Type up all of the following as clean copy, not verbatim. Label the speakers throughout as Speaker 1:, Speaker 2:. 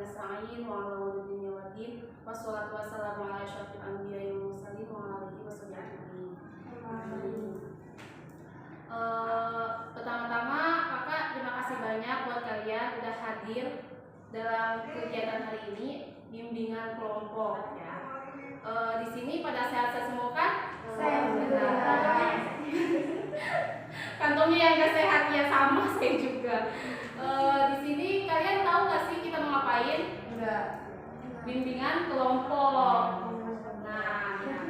Speaker 1: nasta'in wa ala wajibinya wadin wassalatu wassalamu ala asyrafil anbiya'i wal mursalin wa ala alihi washabihi ajmain. Pertama-tama Kakak terima kasih banyak buat kalian udah hadir dalam kegiatan hari ini bimbingan kelompok ya. Di sini pada sehat-sehat semua kan? Sehat. Kantongnya yang gak sehat ya sama saya juga. Di sini kalian tahu gak sih kita mau ngapain? Enggak. Bimbingan kelompok. Nah, ya.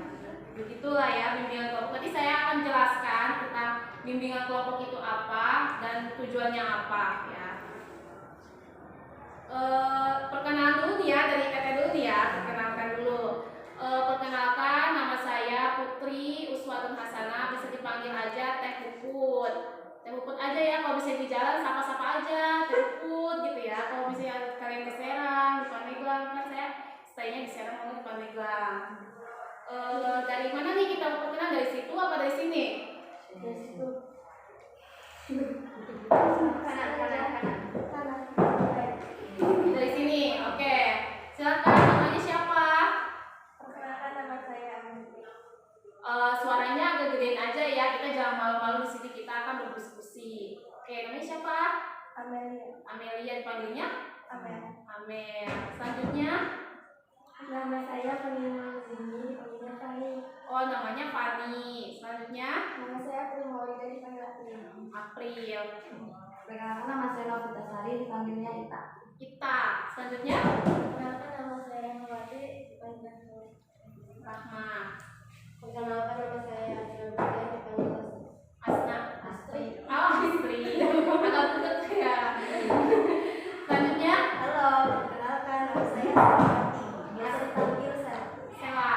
Speaker 1: Begitulah ya bimbingan kelompok. Tadi saya akan jelaskan tentang bimbingan kelompok itu apa dan tujuannya apa ya. Perkenalan dulu nih ya, dari Teteh dulu nih ya, perkenalkan dulu. Perkenalkan, nama saya Putri Uswatun Hasanah, bisa dipanggil aja Teh Puput. Teh Puput aja ya, kalau bisa di jalan sapa-sapa aja Teh Puput gitu ya. Kalau misalnya kalian di Serang, di Pandeglang, kan saya stay-nya di Serang, mau di Pandeglang. Dari mana nih kita perkenalan, dari situ apa dari sini? Dari situ. Kanan. Dari sini, oke. Silakan, namanya siapa?
Speaker 2: Perkenalkan, nama saya Amelia.
Speaker 1: Suaranya agak gedein aja ya, kita jangan malu-malu di sini, kita akan berdiskusi. Oke, namanya siapa?
Speaker 2: Amelia.
Speaker 1: Amelia, dipanggilnya?
Speaker 2: Amel.
Speaker 1: Amel. Selanjutnya?
Speaker 2: Nama saya Fanny Zini, dipanggilnya Fanny.
Speaker 1: Oh, namanya Fanny. Selanjutnya?
Speaker 2: Nama saya April Maulida, dipanggil April.
Speaker 1: April.
Speaker 2: Perkenalkan, nama saya Novita Sari, dipanggilnya Ita.
Speaker 1: Ita. Selanjutnya?
Speaker 2: Perkenalkan, nama saya Rahmawati, dipanggil
Speaker 1: Rahma.
Speaker 2: Perkenalkan, nama saya Astrid, dipanggil
Speaker 1: Asna.
Speaker 2: Astri.
Speaker 1: Oh, Astri. Agak deket ya. Selanjutnya?
Speaker 2: Halo, perkenalkan, nama saya Rahmawati, biasa dipanggil
Speaker 1: Sela.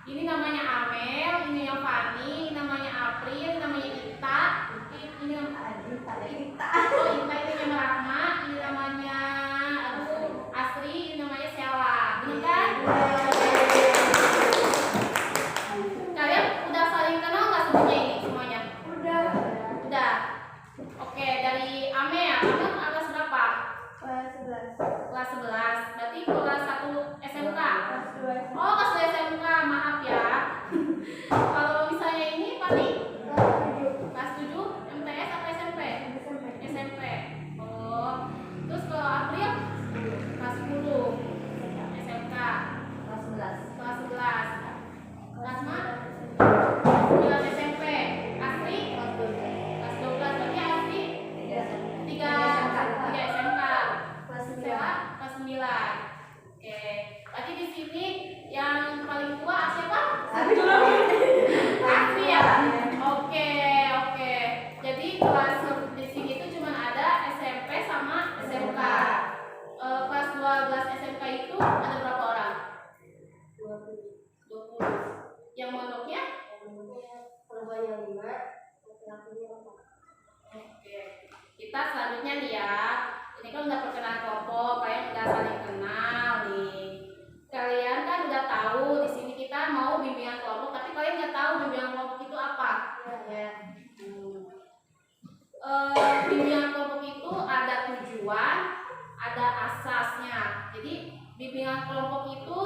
Speaker 1: Ini namanya Amel, ini yang Fanny, ini namanya April, ini namanya Ita. Ini
Speaker 2: Ita.
Speaker 1: Oh, Ita itu namanya Rahma, ini namanya Astri, ini namanya Sela. Benar kan? Kalian udah saling kenal nggak semuanya ini semuanya? Udah. Oke, dari Amel kelas berapa?
Speaker 2: Kelas 11.
Speaker 1: Kelas 11. Berarti kelas 1 SMK.
Speaker 2: Kelas 2.
Speaker 1: Oh, kelas 2 SMK. Maaf ya. Kalau misalnya ini Fanny kelas 7 MTS apa SMP? SMP. Oh. Terus kalau April kelas 10 SMK. Kelas 11. Kelas 9 SMP. Asri kelas 12. Berarti Asri 3 SMK. Sela kelas 9. Oke. Berarti di sini yang paling tua siapa? Asri ya. Oke. Jadi kelas di sini itu cuma ada SMP sama SMK. Kelas 12 SMK itu ada berapa orang? 20. Yang mondoknya?
Speaker 2: Perempuannya 5, laki-lakinya 4.
Speaker 1: Oke. Kita selanjutnya nih ya. Ini kan udah perkenalan kelompok, kalian udah saling kenal nih. Kalian kan udah tahu di sini kita mau bimbingan kelompok, tapi kalian nggak tahu bimbingan kelompok itu apa?
Speaker 2: Ya.
Speaker 1: Bimbingan kelompok itu ada tujuan, ada asasnya. Jadi bimbingan kelompok itu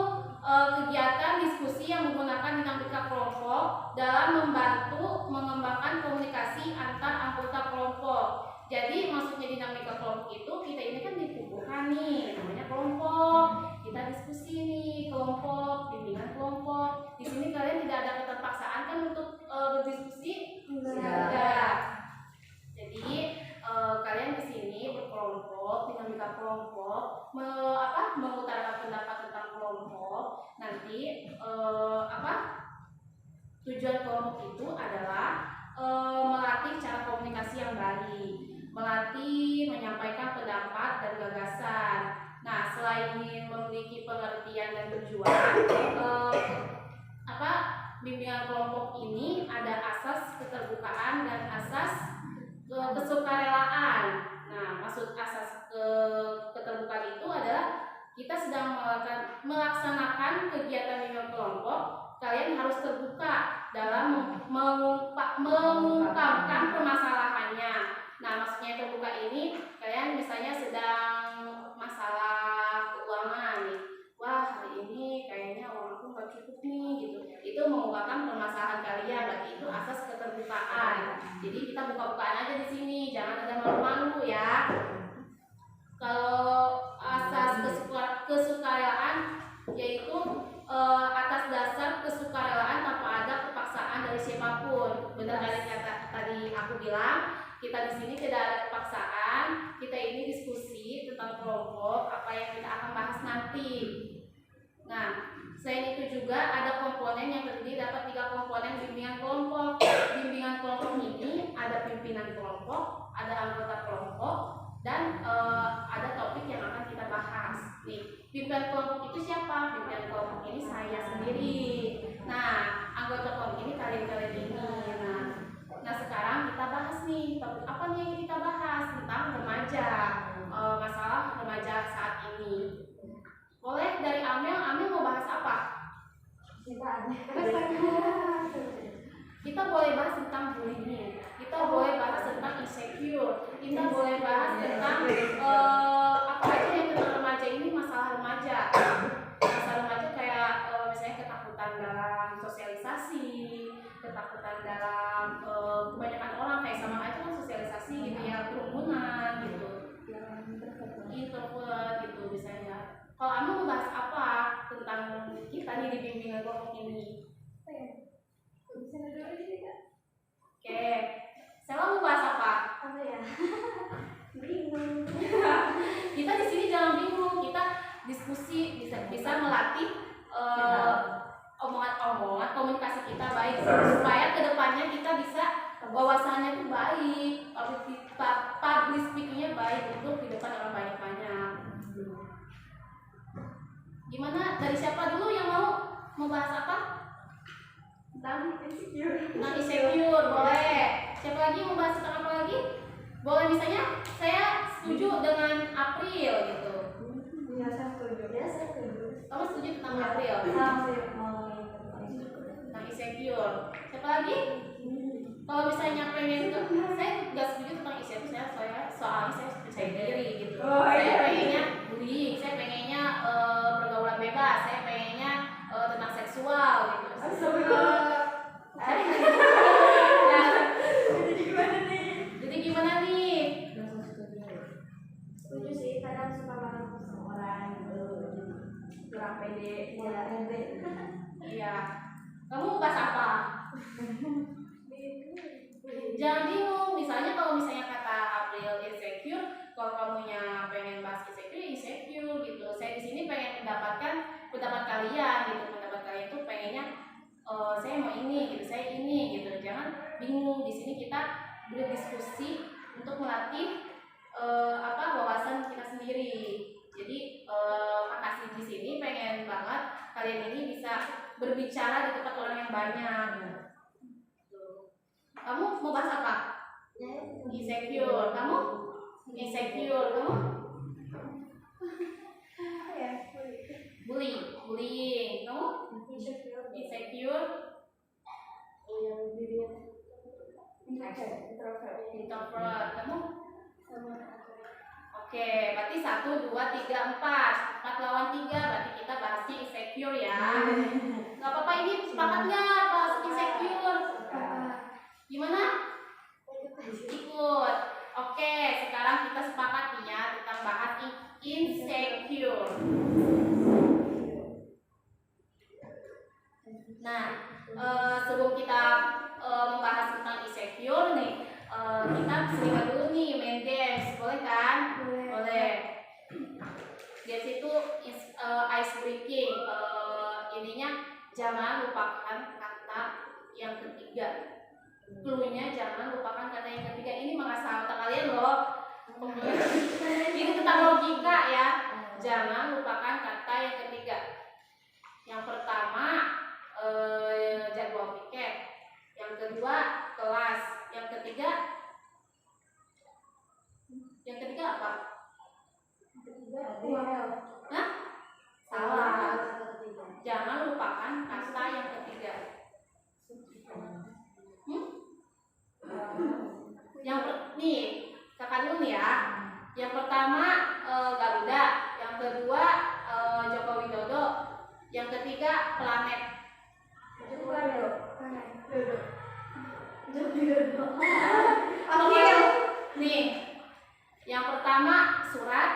Speaker 1: kegiatan diskusi yang menggunakan dinamika kelompok dalam membantu mengembangkan komunikasi antar anggota kelompok. Jadi maksudnya dinamika kelompok itu, kita ini kan dikumpulkan nih, namanya kelompok. Kita diskusi nih kelompok, bimbingan kelompok. Di sini kalian tidak ada keterpaksaan kan untuk berdiskusi? Tidak ada. Jadi kalian di sini berkelompok, dinamika kelompok, mengutarakan pendapat tentang kelompok. Nanti tujuan kelompok itu adalah melatih cara komunikasi yang baik, melatih menyampaikan pendapat dan gagasan. Nah, selain memiliki pengertian dan tujuan, bimbingan kelompok ini ada asas keterbukaan dan asas kesukarelaan. Nah, maksud asas keterbukaan itu adalah kita sedang melaksanakan kegiatan bimbingan kelompok, kalian harus terbuka dalam mengungkapkan permasalahannya. Nah, maksudnya terbuka ini, kalian misalnya sedang masalah keuangan kita di sini tidak ada kepaksaan, kita ini diskusi tentang kelompok, apa yang kita akan bahas nanti. Nah, selain itu juga ada komponen yang terdiri dapat 3 komponen bimbingan kelompok. Bimbingan kelompok ini ada pimpinan kelompok, ada anggota kelompok, dan ada topik yang akan kita bahas. Nih, pimpinan kelompok itu siapa? Pimpinan kelompok ini saya sendiri. Nah, anggota kelompok ini kalian-kalian ini. Nah, sekarang kita bahas nih topik apa nih yang kita bahas tentang remaja, masalah remaja saat ini. Boleh dari Amel mau bahas apa? Kita boleh bahas tentang bullying, kita boleh bahas tentang insecure, kita boleh bahas tentang apa aja yang tentang remaja ini, masalah remaja kayak misalnya ketakutan dalam sosialisasi, ketakutan dalam kebanyakan orang kayak sama aja kan sosialisasi gitu ya, kerumunan gitu, introvert gitu misalnya. Kalau Anu mau bahas apa tentang kita nih di bimbingan kelompok ini? Oke, saya mau bahas apa?
Speaker 2: Bingung.
Speaker 1: Kita di sini jangan bingung, kita diskusi bisa melatih omongan komunikasi kita baik supaya kedepannya kita bisa wawasannya tuh baik, public speakingnya baik untuk di depan orang banyak-banyak. Gimana, dari siapa dulu yang mau bahas apa? Tentang insecure, boleh. Siapa lagi mau bahas tentang apa lagi? Boleh, misalnya saya setuju dengan April gitu.
Speaker 2: Ya, saya setuju.
Speaker 1: Kamu setuju tentang April? Tentang insecure. Siapa lagi? Kalau misalnya pengen saya nggak setuju tentang insecure, soalnya saya percaya diri gitu. Saya pengennya bullying, saya pengennya pergaulan bebas, saya pengennya tentang seksual gitu. Jadi gimana nih?
Speaker 2: Setuju sih, kadang suka banget sama orang kurang pede.
Speaker 1: Iya. Kamu mau bahas apa? Jangan bingung. Misalnya kalau misalnya kata April insecure, kalau kamunya pengen bahas insecure gitu. Saya di sini pengen mendapatkan pendapat kalian gitu. Pendapat kalian tuh pengennya saya mau ini gitu, saya ini gitu. Jangan bingung. Di sini kita berdiskusi untuk melatih wawasan kita sendiri. Jadi makasih di sini pengen banget kalian ini bisa berbicara di tempat orang yang banyak. Kamu mau bahas apa? Insecure. Kamu? Insecure. Kamu? Bullying. Kamu? Insecure. Introvert. Kamu? Oke, berarti 1, 2, 3, 4. 4 lawan 3, berarti kita bahasnya insecure ya. Gak apa-apa, ini sepakat nggak bahas insecure? Gimana? Ikut. Oke, sekarang kita sepakat nih ya tentang bahas insecure. Nah, sebelum kita membahas tentang insecure nih, kita sering dulu nih main games, boleh kan? Boleh. Games itu ice breaking. Ininya jangan lupakan kata yang ketiga. Cluenya jangan lupakan kata yang ketiga. Ini mengasah otak kalian loh. Ini tentang logika ya. Jangan lupakan kata yang ketiga. Yang pertama jadwal piket. Yang kedua kelas. Yang ketiga apa? Hah? Salah. Jangan lupakan kata yang ketiga. Nih, kakak dulu nih ya. Yang pertama Garuda, yang kedua Joko Widodo, yang ketiga planet. Oke, nih. Yang pertama surat,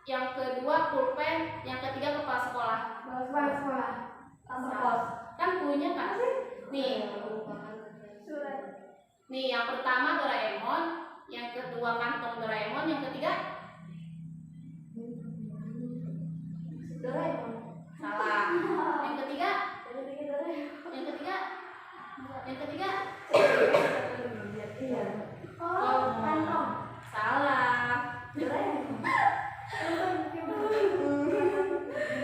Speaker 1: yang kedua pulpen, yang ketiga kepala sekolah. Kan punya kan? Nih. Nih, yang pertama Doraemon, yang kedua kantong Doraemon, yang ketiga
Speaker 2: Doraemon.
Speaker 1: salah, yang ketiga
Speaker 2: Iya. Oh, kantong.
Speaker 1: salah,
Speaker 2: Doraemon.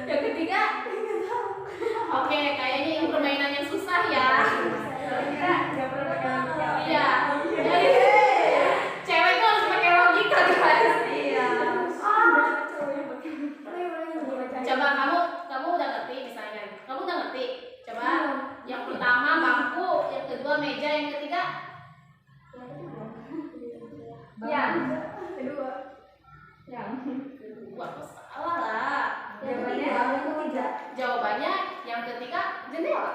Speaker 1: yang ketiga oke, kayaknya ini permainan yang susah ya. Iya, jadi cewek tuh harus pakai logika guys. Coba kamu udah ngerti misalnya, kamu udah ngerti. Coba yang pertama bangku, yang kedua meja, yang ketiga
Speaker 2: Yang kedua.
Speaker 1: wah salah lah. Jawabannya yang ketiga jendela.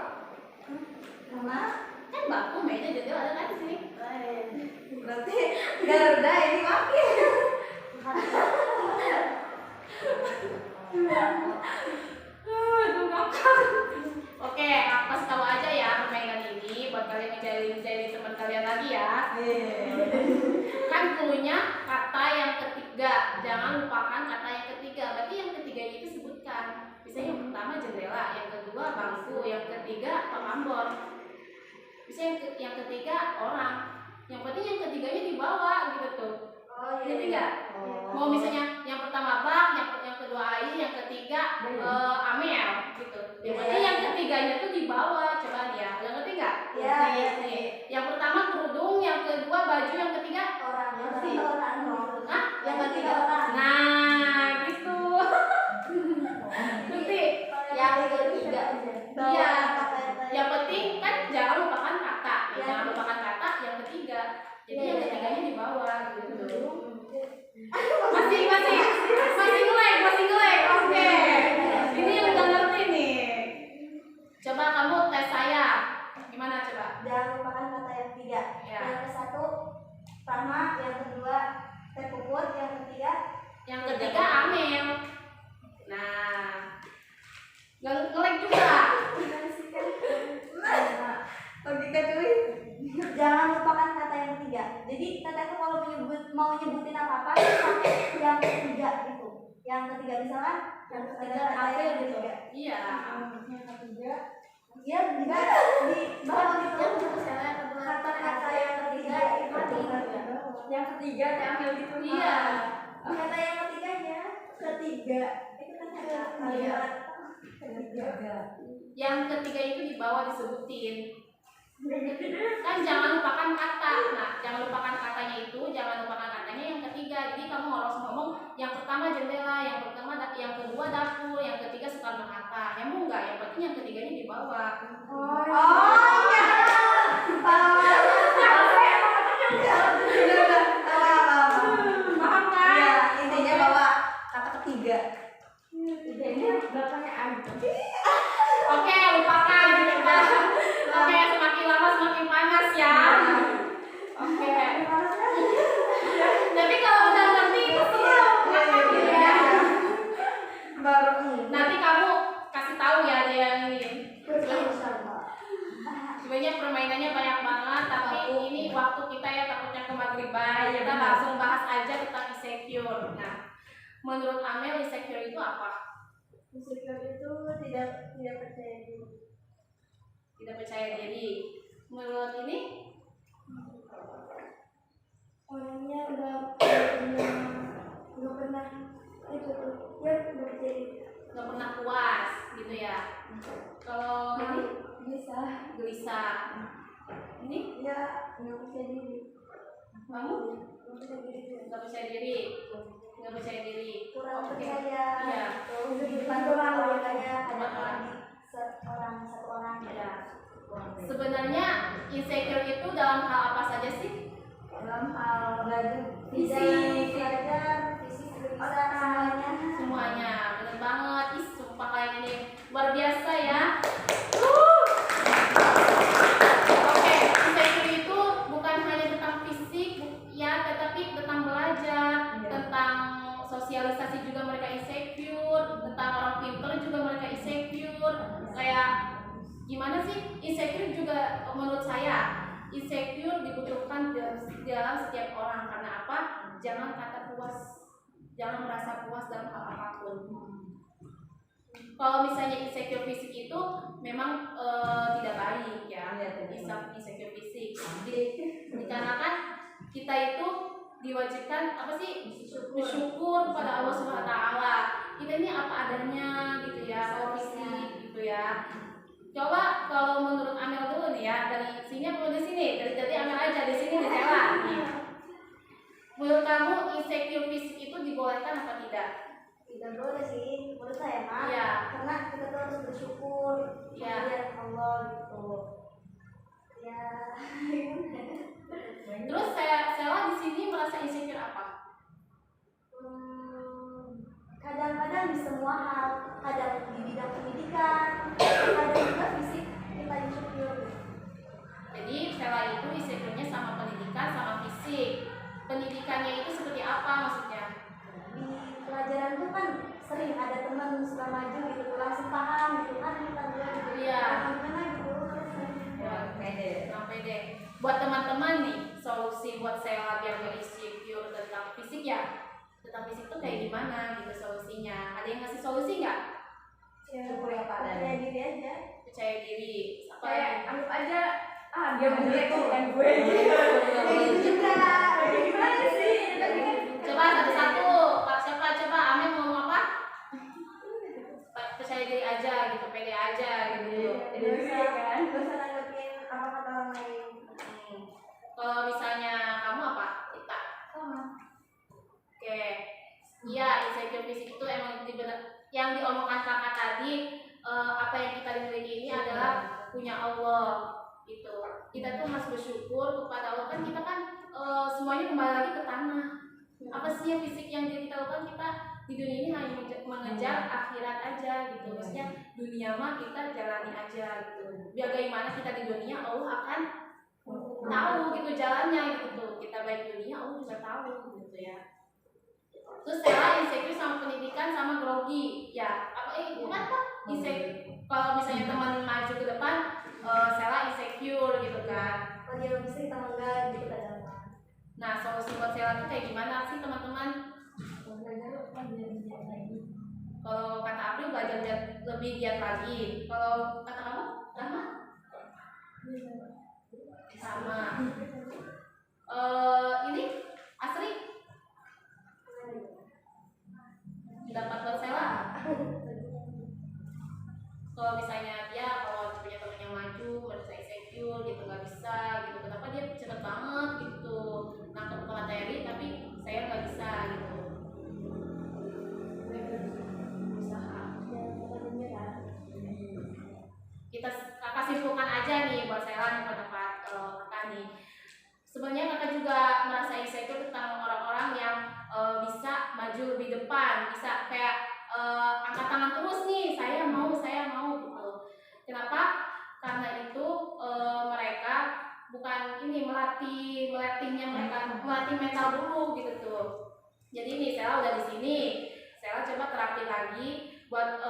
Speaker 1: Kan bangku, meja, jendela ada kan di sini.
Speaker 2: Berarti Garuda ini mati.
Speaker 1: Aduh ngakak. Oke, aku kasih tahu aja ya permainan ini buat kalian ngejalin teman kalian lagi ya. Kan cluenya kata yang ketiga, jangan lupakan kata yang ketiga. Berarti yang ketiga itu sebutkan. Misalnya yang pertama jendela, yang kedua bangku, yang ketiga pengambor. Bisa yang ketiga orang. Yang penting yang ketiganya dibawa gitu tuh.
Speaker 2: Oh, iya.
Speaker 1: Ketiga. Mau misalnya yang pertama bak, yang kedua air, yang ketiga amel gitu. Yang penting yang ketiganya tuh dibawa. Coba ya. Yang ketiga.
Speaker 2: Iya.
Speaker 1: Nih. Yang pertama kerudung, yang kedua baju, yang ketiga
Speaker 2: Orang. Orang.
Speaker 1: Hah?
Speaker 2: Yang ketiga orang.
Speaker 1: Nah, gitu. Ngerti?
Speaker 2: Yang ketiga.
Speaker 1: Iya. Yang penting kan jangan lupakan kata. Jangan lupakan kata yang ketiga. Jadi yang ketiganya dibawa gitu. Masih ngelag. Oke. Ini yang udah ngerti nih. Coba kamu tes saya. Gimana coba?
Speaker 2: Jangan lupakan kata yang ketiga.
Speaker 1: Ya.
Speaker 2: Yang satu Rama, yang kedua Teh Puput, yang ketiga
Speaker 1: Amel. Nah, ngelag juga.
Speaker 2: logika cuy. Jangan lupakan kata yang ketiga. Jadi teteh tuh kalau mau nyebutin apa-apa pakai yang ketiga gitu. Yang ketiga misalkan yang ketiga kata yang ketiga.
Speaker 1: Iya.
Speaker 2: Yang ketiga. Iya, juga di bawah gitu. Kata-kata yang ketiga itu yang ketiga diambil gitu.
Speaker 1: Iya.
Speaker 2: Kata yang ketiganya ketiga. Itu kan kalimat ketiga.
Speaker 1: Yang ketiga itu di bawah disebutin. Kan jangan lupakan kata. Nah, jangan lupakan katanya itu, jangan lupakan katanya yang ketiga. Jadi kamu harus ngomong yang pertama jendela, yang kedua dapur, yang ketiga Soekarno Hatta. Yang enggak, yang penting yang ketiganya di bawah.
Speaker 2: Oh iya. Paham kan? Ya, intinya bawa kata ketiga. Ini belakangnya ada.
Speaker 1: Oke, lupakan kita. Oke, semakin lama semakin panas ya. Oke. Tapi kalau udah ngerti itu seru, ngakak gitu ya.
Speaker 2: Baru
Speaker 1: Nanti kamu kasih tahu ya ada yang ini. Sebenarnya permainannya banyak banget, tapi ini waktu kita ya takutnya ke maghriban. Kita langsung bahas aja tentang insecure. Nah, menurut Amel insecure itu apa?
Speaker 2: Insecure itu tidak percaya diri.
Speaker 1: Tidak percaya diri. Menurut ini
Speaker 2: Orangnya udah nggak pernah itu tuh ya udah percaya diri.
Speaker 1: nggak pernah puas gitu ya. Kalau ini gelisah. Ini
Speaker 2: Ya nggak percaya diri.
Speaker 1: kamu
Speaker 2: Nggak percaya diri.
Speaker 1: nggak percaya diri. Nggak percaya diri.
Speaker 2: Kurang
Speaker 1: Oke.
Speaker 2: percaya.
Speaker 1: Iya.
Speaker 2: Untuk dibantu keluarganya ada satu orang.
Speaker 1: Ya. Sebenarnya insecure itu dalam hal apa saja sih?
Speaker 2: Dalam hal
Speaker 1: Fisik.
Speaker 2: belajar, fisik bisa semuanya.
Speaker 1: Semuanya, bener banget. Ih, sumpah kalian ini luar biasa ya. Oke, insecure itu bukan hanya tentang fisik ya, tetapi tentang belajar, tentang sosialisasi juga mereka insecure, tentang orang pintar juga mereka insecure. Kayak gimana sih insecure juga menurut saya insecure dibutuhkan dalam setiap orang. Karena apa? Jangan kata puas, jangan merasa puas dalam hal apapun. Kalau misalnya insecure fisik itu memang tidak baik ya, insecure fisik. Dikarenakan kita itu diwajibkan apa sih, bersyukur kepada Allah Subhanahu Wa Taala. Kita ini apa adanya gitu ya, kalau fisik gitu ya. Coba kalau menurut Amel dulu nih ya, dari sini atau di sini, dari Amel aja di sini nih Sela. Menurut kamu insecure fisik itu dibolehkan apa tidak?
Speaker 2: Tidak boleh sih, menurut saya mah.
Speaker 1: Iya.
Speaker 2: Karena kita tuh harus bersyukur kepada Allah gitu. Ya.
Speaker 1: Terus Sela di sini merasa insecure apa?
Speaker 2: Kadang-kadang di semua hal, kadang di bidang pendidikan, kadang juga fisik kita insecure.
Speaker 1: Jadi Sela itu insecure-nya sama pendidikan sama fisik. Pendidikannya itu seperti apa maksudnya?
Speaker 2: Di pelajaran tuh kan sering ada teman suka maju gitu, langsung paham gitu kan kita juga gitu.
Speaker 1: Iya.
Speaker 2: Gimana gitu.
Speaker 1: Pede. Buat teman-teman nih, solusi buat Sela biar gak insecure tentang fisik ya. Tentang fisik tuh kayak gimana gitu solusinya? Ada yang ngasih solusi nggak?
Speaker 2: Ya, percaya diri aja.
Speaker 1: Percaya diri. Apa
Speaker 3: Kayak
Speaker 1: ya?
Speaker 3: anggap aja dia menjelek tuh kan gue gitu.
Speaker 2: Kayak gitu juga.
Speaker 3: Gimana sih? Tapi kan
Speaker 1: Coba satu-satu. Pak siapa? Coba Amel mau ngomong apa? Percaya diri aja gitu, pede aja gitu.
Speaker 2: Gak usah nanggepin apa kata orang lain.
Speaker 1: Kalau misalnya kamu apa? Kita.
Speaker 2: Sama.
Speaker 1: Oke. Iya, insecure fisik itu emang yang diomongkan kakak tadi, apa yang kita miliki ini adalah punya Allah gitu. Kita tuh harus bersyukur kepada Allah, kan kita kan semuanya kembali lagi ke tanah. Apa sih yang fisik yang kita lakukan? Kita di dunia ini hanya mengejar akhirat aja gitu. Maksudnya dunia mah kita jalani aja gitu. Biar bagaimana kita di dunia, Allah akan tahu gitu jalannya gitu. Kita baik dunia, Allah juga tahu gitu ya. Terus Sela insecure sama pendidikan sama grogi ya. Bukan apa? Insecure. Kalau misalnya teman maju ke depan, Sela insecure gitu kan.
Speaker 2: Kalau dia bisa kita enggak gitu kadang.
Speaker 1: Nah, solusi buat Sela itu kayak gimana sih teman-teman? Kalau kata April belajar lebih giat lagi. Kalau kata kamu? Sama. Ini Asri dapat buat Sela. Kalau misalnya dia kalau punya temen yang maju merasa insecure gitu, nggak bisa gitu, kenapa dia cepet banget gitu nangkep materi tapi saya nggak bisa gitu. Usaha. Kita kakak simpulkan aja nih buat Sela nih pendapat kakak nih. Sebenarnya kakak juga merasa insecure tentang orang-orang yang bisa maju lebih depan, bisa kayak angkat tangan terus nih, saya mau gitu. Kenapa? Karena itu mereka bukan ini melatih mental dulu gitu tuh. Jadi nih Sela udah di sini, Sela coba terapin lagi buat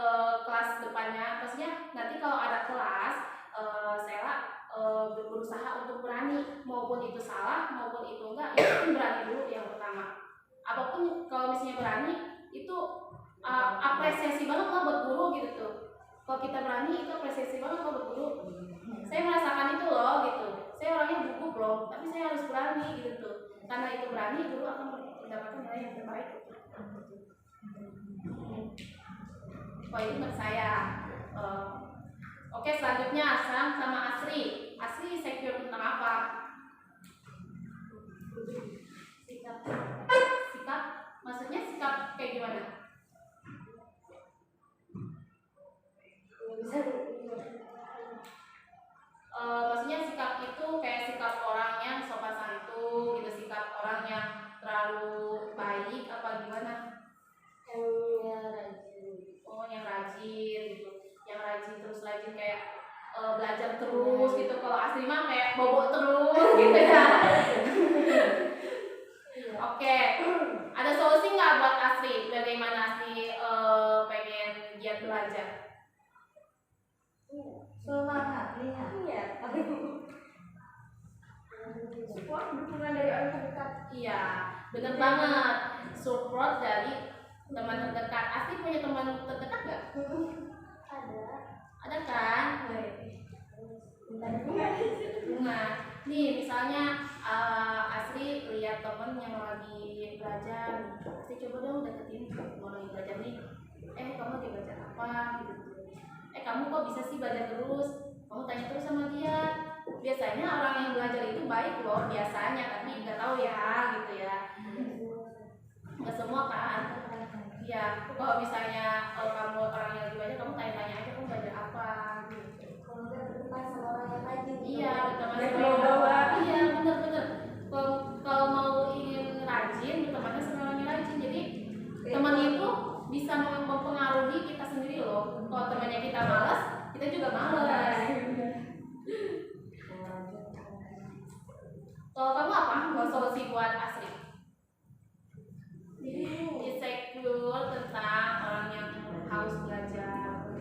Speaker 1: kelas depannya. Maksudnya nanti kalau ada kelas, Sela berusaha untuk berani, maupun itu salah maupun itu enggak, itu berani dulu yang pertama. Apapun kalau misalnya berani itu apresiasi banget lah buat guru gitu tuh. Kalau kita berani itu apresiasi banget lah buat guru. Saya merasakan itu loh gitu. Saya orangnya gugup loh, tapi saya harus berani gitu tuh. Karena itu berani, guru akan mendapatkan nilai yang terbaik. Wah, itu menurut saya. Oke, selanjutnya Sam sama Asri. Asri insecure tentang apa? Sikap? Maksudnya sikap kayak gimana? Maksudnya sikap itu kayak sikap orang yang sopan santun gitu, sikap orang yang terlalu baik apa gimana? Yang rajin gitu, yang rajin terus rajin kayak belajar terus gitu. Kalau Asri mah kayak bobok terus gitu ya. Oke, ada solusi nggak buat Asri? Bagaimana Asri pengen giat belajar?
Speaker 2: Semangat, lihat.
Speaker 3: Support dukungan dari orang terdekat.
Speaker 1: Iya, bener banget. Support dari teman terdekat. Asli punya teman terdekat gak?
Speaker 2: Ada.
Speaker 1: Ada kan? Bunga. Nih misalnya Asri lihat temen yang lagi belajar, Asri coba dong deketin mau lagi belajar nih. Kamu lagi belajar apa? Gitu. Kamu kok bisa sih belajar terus? Kamu tanya terus sama dia. Biasanya orang yang belajar itu baik loh biasanya, tapi nggak tahu ya gitu ya. Nggak semua kan? Ya, kalau misalnya kamu orang yang lagi belajar, kamu tanya-tanya aja kamu belajar apa gitu.
Speaker 2: Kalau nggak berteman sama orang yang rajin.
Speaker 1: Iya, berteman
Speaker 3: Dia
Speaker 1: sama
Speaker 3: mau bawa.
Speaker 1: Iya, bener-bener. Kalau mau ingin rajin, bertemannya sama orang yang rajin. Jadi teman itu bisa mempengaruhi kita sendiri loh. Kalau temannya kita malas, kita juga malas. Kalau kamu apa? Kalau solusi buat Asri? Insecure tentang orang yang harus belajar.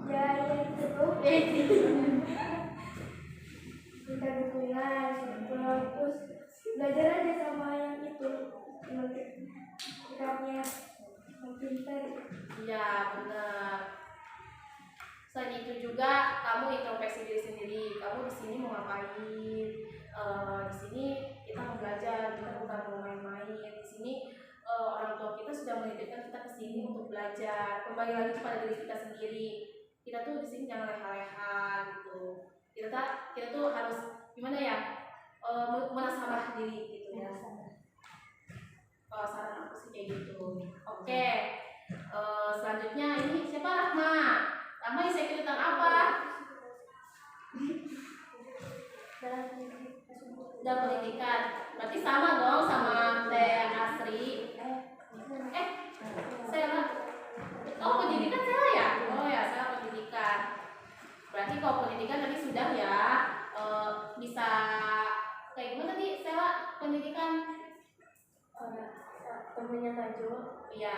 Speaker 2: Ya itu tuh. Minta dukungan, support, terus belajar aja sama yang itu. Sikapnya pintar.
Speaker 1: Iya, benar. Selain itu juga kamu introspeksi diri sendiri. Kamu di sini mau ngapain? Di sini kita mau belajar, kita bukan mau main-main. Di sini orang tua kita sudah menitipkan kita ke sini untuk belajar. Kembali lagi kepada diri kita sendiri. Kita tuh di sini jangan leha-leha gitu. Kita tuh harus gimana ya? Muhasabah diri gitu ya. Kalau saran aku sih kayak gitu. Oke. Selanjutnya ini siapa? Rahma. Rahma insecure tentang apa? Dan pendidikan. Berarti sama dong sama Teh Asri. Saya pendidikan saya ya? Oh ya, saya pendidikan. Berarti kalau pendidikan tadi sudah ya, bisa kayak gimana tadi Sela pendidikan?
Speaker 2: Temennya Tajo.
Speaker 1: Iya.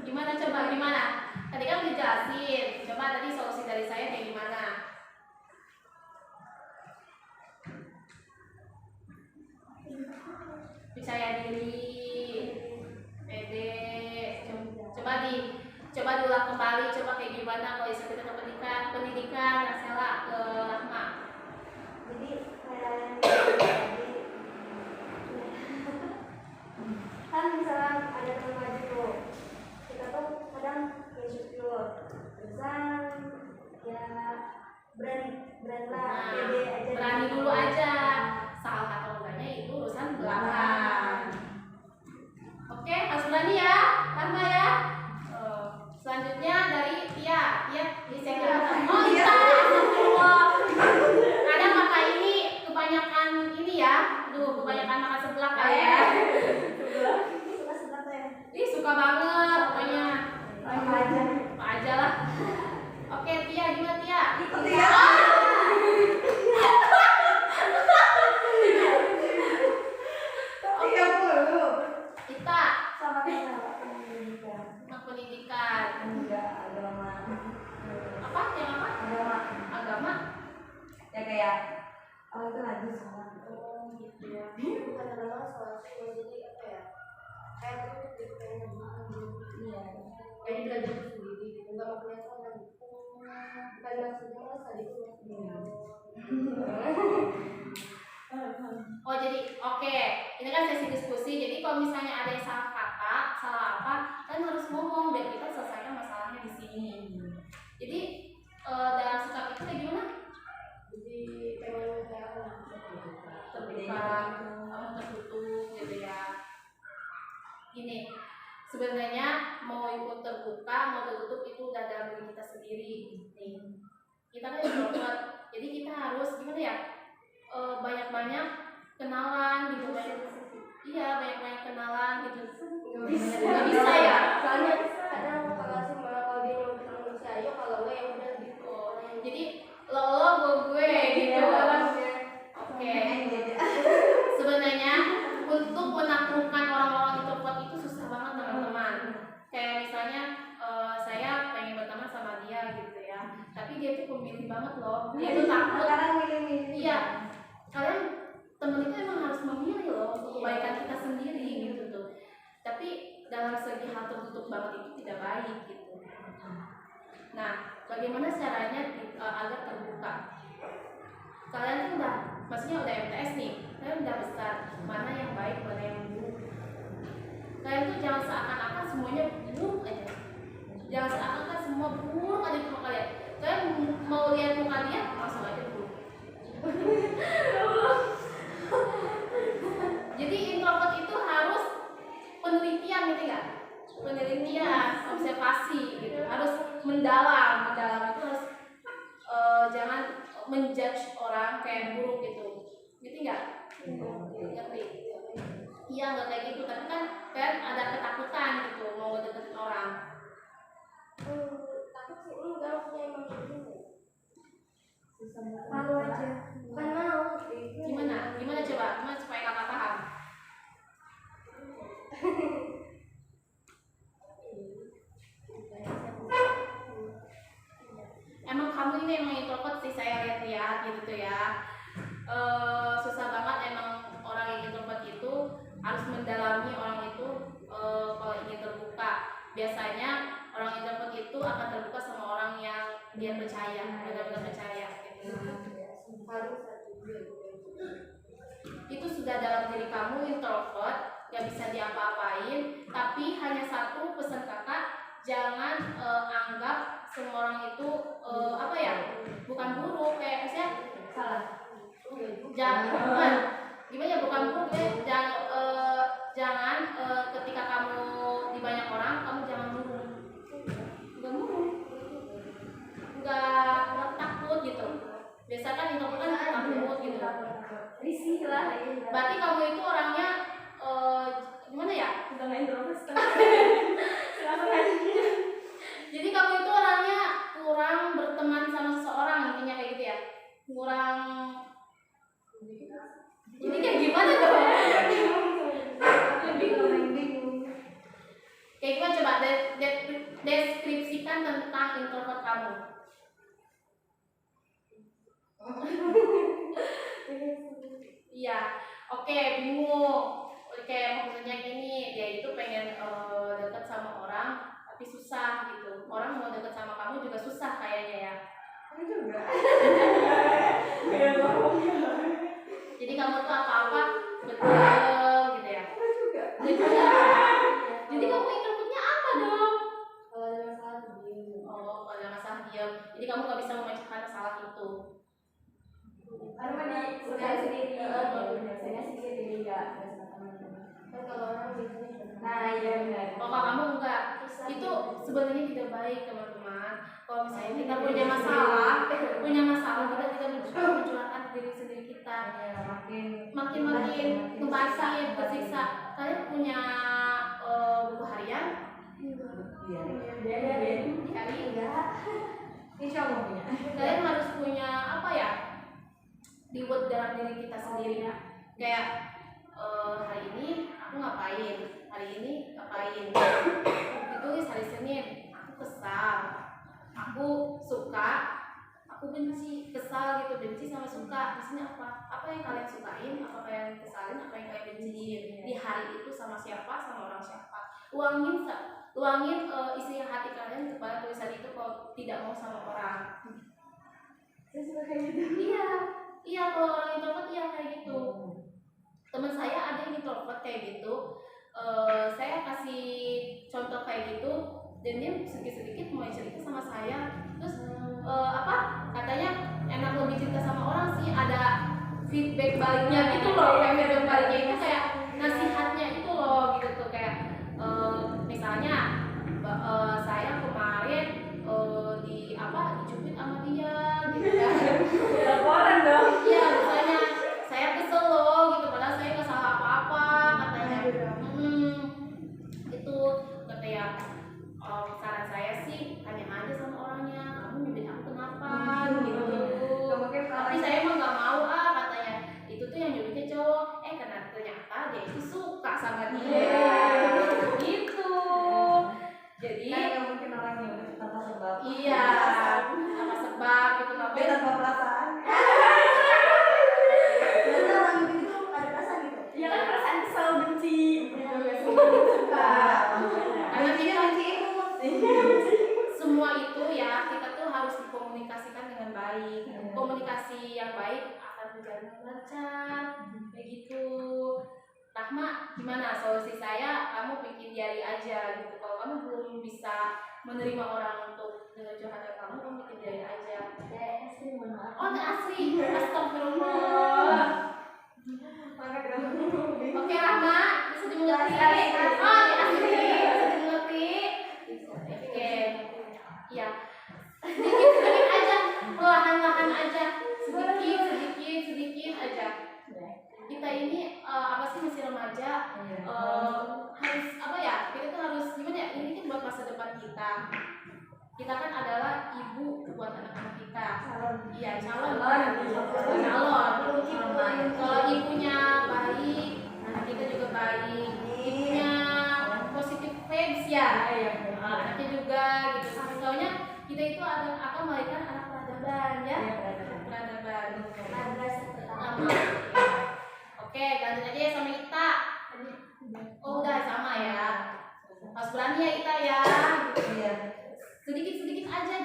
Speaker 1: Gimana coba gimana? Tadi kan udah jelasin. Coba tadi solusi dari saya kayak gimana? Percaya diri, pede. Coba diulang kembali. Coba kayak gimana kalau insecure ke pendidikan, Sela ke Rahma.
Speaker 2: Jadi kayak yang tadi kan misalnya ada teman maju tuh, kita tuh kadang insecure, terusan ya berani lah, pede aja.
Speaker 1: Berani dulu aja. Salah atau enggaknya itu urusan belakang. Oke, harus berani ya, Rahma ya. Selanjutnya dari Tia, insecure. Oh iya, kadang maka ini kebanyakan ini ya, kebanyakan makan seblak kan ya.
Speaker 2: Suka tuh ya.
Speaker 1: Suka banget pokoknya.
Speaker 2: Apa
Speaker 1: aja lah. Oke, Tia, gimana Tia?
Speaker 2: Tia.
Speaker 1: Tia mulu. Kita
Speaker 2: Sama kayak pendidikan.
Speaker 1: pendidikan.
Speaker 2: Enggak, agama.
Speaker 1: Apa? Yang apa? Agama.
Speaker 2: Ya kayak itu lagi sama.
Speaker 1: Gitu ya.
Speaker 2: Bukan agama soal jadi apa ya? Kayak itu pengen iya.
Speaker 1: Kayak belajar sendiri.
Speaker 2: Enggak mau punya teman. Bukan maksudnya mas tadi itu.
Speaker 1: Oh jadi oke. Ini kan sesi diskusi. Jadi kalau misalnya ada yang salah kata, salah apa, kan harus ngomong biar kita selesaikan masalahnya di sini. Jadi dalam sikap itu kayak gimana?
Speaker 2: Jadi pengen kayak
Speaker 1: Terbuka, kamu tertutup gitu ya. Gini, sebenarnya mau ikut terbuka, mau tertutup itu udah dalam diri kita sendiri. Nih, kita kan introvert, jadi kita harus gimana ya? Banyak-banyak kenalan gitu kan. Iya, banyak-banyak kenalan gitu. Nggak bisa ya?
Speaker 2: soalnya kadang kalau sih malah kalau dia nyuruh manusia ayo kalau gue ya udah gitu.
Speaker 1: Jadi lo gue gitu. Oke. Sebenarnya untuk menaklukkan orang-orang introvert itu susah banget teman-teman. Kayak misalnya sendiri loh, untuk kebaikan kita sendiri gitu tuh. Tapi dalam segi hal tertutup banget itu tidak baik gitu. Nah, bagaimana caranya agar terbuka? Kalian kan udah, maksudnya udah MTS nih, kalian udah besar, mana yang baik, mana yang buruk. Kalian tuh jangan seakan-akan semuanya buruk aja. Jangan seakan-akan semua buruk aja di muka kalian. Kalian mau lihat muka dia, langsung aja buruk. Jadi introvert itu harus penelitian gitu ya, penelitian, observasi gitu, harus mendalam itu harus jangan menjudge orang kayak buruk gitu, ngerti nggak? Ngerti? Iya nggak kayak gitu, tapi kan ada ketakutan gitu mau deketin orang.
Speaker 3: Takut sih enggak, maksudnya emang gitu.
Speaker 2: Malu aja.
Speaker 3: Bukan mau.
Speaker 1: Gimana coba supaya kakak paham? Emang kamu ini emang introvert sih, saya lihat-lihat gitu tuh ya. Susah banget emang orang yang introvert itu harus mendalami orang itu kalau ingin terbuka. Biasanya orang introvert itu akan terbuka sama orang yang dia percaya, benar-benar percaya gitu. Itu sudah dalam diri kamu introvert, gak bisa diapa-apain, tapi hanya satu pesan kakak, jangan anggap semua orang itu bukan buruk, kayak misalnya salah. Jangan gimana ya, bukan buruk ya, jangan ketika kamu di banyak orang kamu jangan murung, nggak takut gitu. Biasa kan introvert kan takut gitu,
Speaker 3: Risih lah.
Speaker 1: berarti kamu itu orangnya gimana ya,
Speaker 3: Udah nggak introvert.
Speaker 1: jadi kamu itu orangnya kurang berteman sama seseorang, intinya kayak gitu ya, kurang. Ini kayak gimana tuh? Kayak gimana coba deskripsikan tentang introvert kamu. Iya, oke, bingung. Oke, maksudnya gini, dia itu pengen dekat sama orang tapi susah gitu. Orang mau dekat sama kamu juga susah kayaknya ya.
Speaker 3: Juga.
Speaker 1: Jadi kamu tuh apa-apa betul gitu ya.
Speaker 3: Juga.
Speaker 1: Jadi kamu introvertnya apa dong?
Speaker 3: Kalau ada masalah diam.
Speaker 1: Oh, kalau ada masalah diam. Jadi kamu gak bisa memecahkan masalah itu.
Speaker 3: Karena
Speaker 2: Udah sendiri.
Speaker 3: Biasanya sendiri nggak sama teman-teman. Kan kalau orang biasanya.
Speaker 2: Nah, iya benar.
Speaker 1: Oh, kalau kamu enggak. Itu sebenarnya tidak baik, teman-teman. Kalau misalnya kita punya masalah kita tidak mencurahkan diri sendiri kita. Makin kebasin, tersiksa. Kalian punya buku harian? Di hari enggak.
Speaker 3: Insya Allah punya.
Speaker 1: Kalian harus punya apa ya? Dibuat dalam diri kita sendiri. Kayak hari ini aku ngapain? Hari ini ngapain? Ditulis hari Senin. Aku kesal. Aku suka. Aku benci, kesal gitu, benci sama suka. Maksudnya apa? Apa yang kalian sukain, apa yang kesalin, apa yang kalian benciin di hari itu sama siapa, sama orang siapa. Tuangin isi hati kalian kepada tulisan itu kalau tidak mau sama orang. Iya, kalau orang introvert iya kayak gitu. Teman saya ada yang introvert kayak gitu. Saya kasih contoh kayak gitu dan dia sedikit-sedikit mulai cerita sama saya. Terus katanya enak lebih cerita sama orang sih, ada feedback baliknya gitu loh. Kayak feedback baliknya itu kayak nasihatnya itu loh gitu tuh, kayak misalnya saya kemarin dicubit sama dia gitu kan.
Speaker 3: Laporan dong.
Speaker 1: Iya, misalnya saya kesel loh gitu, padahal saya nggak salah apa-apa katanya. Itu katanya saran saya sih tanya aja sama orangnya, kamu nyubit aku kenapa gitu. Tapi saya emang nggak mau katanya. Itu tuh yang nyubitnya cowok, karena ternyata dia itu suka sama dia. Gitu. Jadi
Speaker 3: Nggak mungkin orangnya udah tanpa sebab.
Speaker 1: iya, apa sebab gitu
Speaker 3: Dia
Speaker 1: ngapain?
Speaker 3: tanpa perasaan.
Speaker 2: Berarti orang itu ada perasaan gitu.
Speaker 3: Iya
Speaker 1: lancar kayak gitu. Rahma, gimana solusi saya? Kamu bikin diary aja gitu. Kalau kamu belum bisa menerima orang untuk dengan curhatan kamu bikin diary aja.
Speaker 3: Kayak asli, mohon maaf.
Speaker 1: Oh, nggak asli. Astagfirullah. Oke, Rahma, bisa dimengerti. Oh, ini asli. Bisa dimengerti. Oke. Iya. Sedikit aja, perlahan-lahan aja. Sedikit aja. Kita ini apa sih, masih remaja, harus apa ya, kita tuh harus gimana ya, ini kan buat masa depan kita kan adalah ibu buat anak-anak kita. Iya, calon. Kalau ibunya baik, anak kita juga baik. Ibunya positif vibes ya, anaknya juga gitu. Soalnya kita itu akan melahirkan anak peradaban ya, peradaban. Oke, lanjut aja ya sama Ita. Oh, udah sama ya. Harus berani ya Ita ya. Sedikit aja,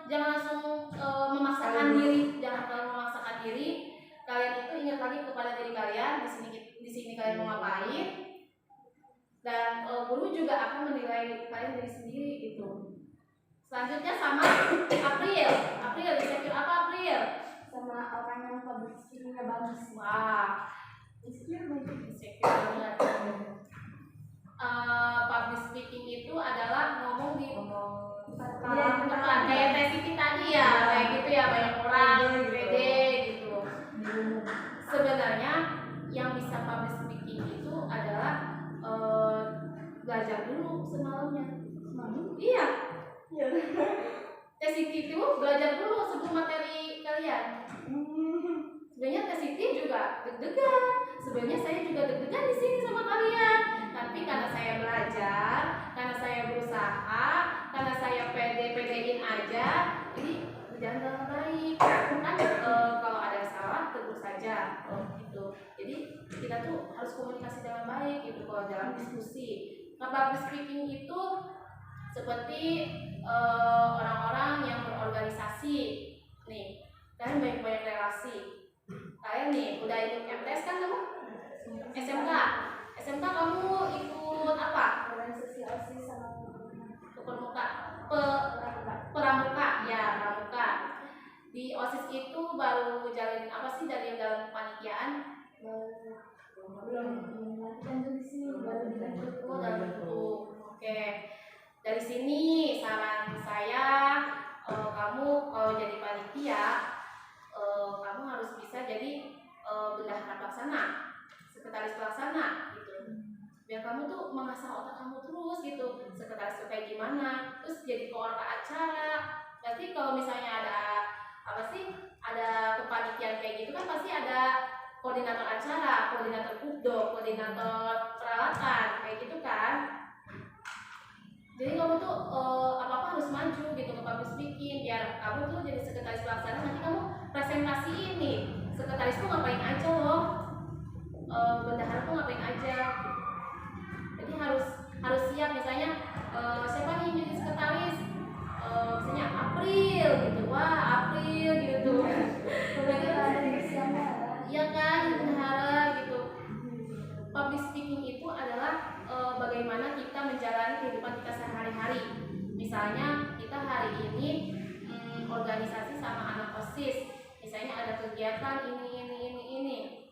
Speaker 1: jangan langsung memaksakan diri. Jangan terlalu memaksakan diri. Kalian itu ingat lagi kepada diri kalian di sini kalian mau ngapain. Dan guru juga akan menilai kalian dari sendiri gitu. Selanjutnya sama April. Insecure apa April?
Speaker 3: Sama orang yang public speaking-nya bagus.
Speaker 1: Wah, insecure banget. Public speaking itu adalah ngomong di depan, kayak tes Siti tadi ya, kayak gitu ya, banyak orang, pede gitu. Sebenarnya yang bisa public speaking itu adalah belajar dulu semalamnya. Iya. Tes Siti itu belajar dulu sebelum materi kalian. Sebenarnya tes Siti juga deg-degan. Sebenarnya saya juga deg-degan di sini sama kalian. Tapi karena saya belajar, karena saya berusaha, karena saya pede-pedein aja, jadi berjalan dengan baik. Kan kalau ada salah tegur saja, gitu. Jadi kita tuh harus komunikasi dengan baik gitu kalau dalam diskusi. Nah, public speaking itu seperti orang-orang yang berorganisasi. Nih, kalian banyak relasi. Kalian nih udah ikut MTS kan kamu? SMK kamu ikut apa?
Speaker 3: Organisasi OSIS sama
Speaker 1: pramuka. Di OSIS itu baru jalin apa sih dari dalam kepanitiaan?
Speaker 3: belum latihan tuh di sini, baru dilanjut.
Speaker 1: Dalam bentuk. Oke. Dari sini saran saya, kamu kalau jadi panitia, kamu harus bisa jadi bendahara pelaksana, sekretaris pelaksana gitu. Biar kamu tuh mengasah otak kamu terus gitu. Sekretaris tuh kayak gimana, terus jadi koordinator acara. Berarti kalau misalnya ada kepanitiaan kayak gitu kan pasti ada koordinator acara, koordinator pubdo, koordinator peralatan kayak gitu kan. Jadi kamu tuh apa-apa harus maju gitu ke public speaking, biar kamu tuh jadi sekretaris pelaksana, nanti kamu presentasi ini sekretaris tuh ngapain aja loh, bendahara tuh ngapain aja. Jadi harus siap, misalnya siapa nih jadi sekretaris, misalnya April gitu, wah April gitu. Iya kan, bendahara gitu. Public speaking itu adalah bagaimana kita menjalani kehidupan kita sehari-hari. Misalnya kita hari ini organisasi sama anak OSIS, misalnya ada kegiatan ini,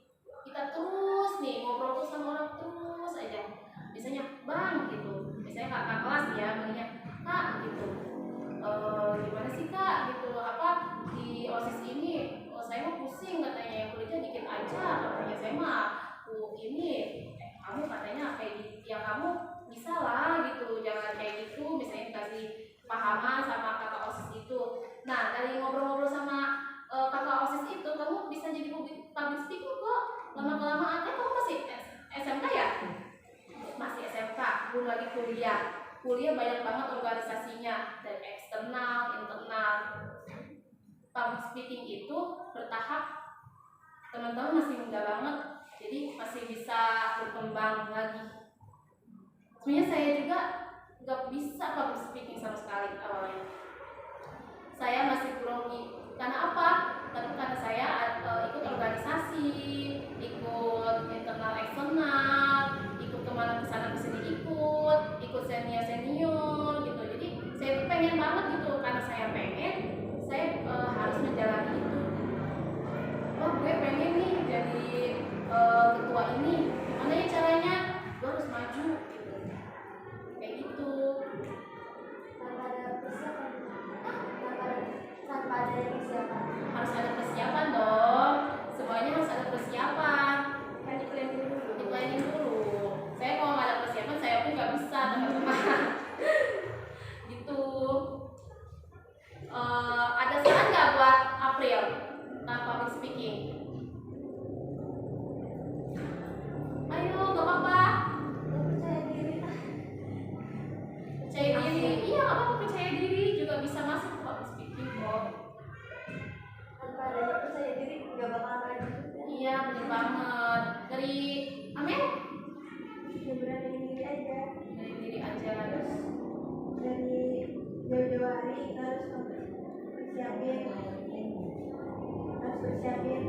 Speaker 1: kita terus nih ngobrol tuh sama orang terus aja. Misalnya bang gitu, misalnya kakak kelas ya, bilangnya kak gitu, gimana sih kak gitu, apa di OSIS ini, saya mau pusing katanya, yang kuliahnya dikit aja katanya, saya mah ini kamu katanya kayak gitu ya, kamu bisa lah gitu, jangan kayak gitu, misalnya dikasih pahaman sama kakak OSIS itu. Nah dari ngobrol-ngobrol sama kakak OSIS itu kamu bisa jadi public speaking kok. Lama-kelamaan kan kamu masih SMK ya, masih SMK, belum lagi kuliah banyak banget organisasinya, dari eksternal, internal. Public speaking itu bertahap, teman-teman masih muda banget, jadi masih bisa berkembang lagi. Sebenarnya saya juga nggak bisa public speaking sama sekali awalnya. Saya masih grogi. Karena apa? Tapi karena saya ikut organisasi, organisasi, ikut internal eksternal, ikut kemana kesana kesini ikut senior gitu. Jadi saya tuh pengen banget gitu, karena saya pengen, saya harus menjalani itu. Oh, gue pengen nih jadi ketua ini, gimana ya caranya? Gue harus maju gitu, kayak gitu.
Speaker 2: Tanpa ada persiapan. Tanpa ada persiapan.
Speaker 1: Harus ada persiapan dong, semuanya harus ada persiapan.
Speaker 3: Kan di planning dulu.
Speaker 1: Di planning dulu. Saya kalau nggak ada persiapan, saya pun nggak bisa teman-teman. Gitu. Ada saran nggak buat April tentang public speaking? Ayo, nggak apa-apa.
Speaker 2: Percaya diri.
Speaker 1: Percaya diri, iya nggak apa-apa, percaya diri juga bisa masuk ke public speaking kok.
Speaker 2: Tanpa ada percaya diri nggak bakal maju juga.
Speaker 1: Iya, bener banget. Dari Amel?
Speaker 2: Ya beraniin diri aja.
Speaker 1: Dari diri aja terus.
Speaker 2: Dari jauh-jauh hari harus persiapin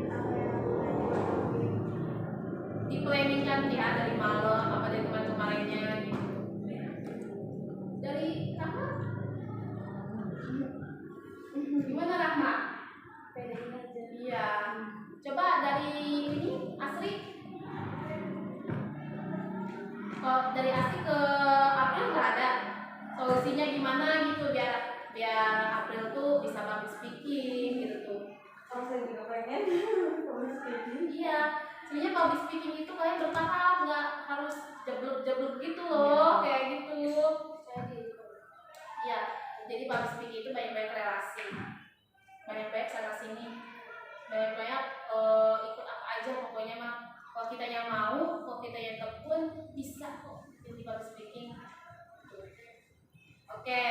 Speaker 2: apa yang akan dilakuin.
Speaker 1: Di planning kan ya dari malam apa dari kemarin-kemarinnya gitu. Dari Rahma? Gimana Rahma?
Speaker 2: Pedain aja.
Speaker 1: Iya. Coba dari ini Asri. Kalau dari Asri ke April nggak ada solusinya gimana gitu biar April tuh bisa public speaking gitu tuh.
Speaker 3: Kalau saya juga pengen public speaking.
Speaker 1: Iya, sebenarnya public speaking itu kalian bertahap, nggak harus jeblok-jeblok gitu loh, kayak gitu. Iya, jadi public speaking itu banyak-banyak relasi, banyak-banyak sana sini, banyak-banyak ikut apa aja pokoknya mah. Kalau kita yang mau, kalau kita yang tekun, bisa kok jadi public speaking. Oke,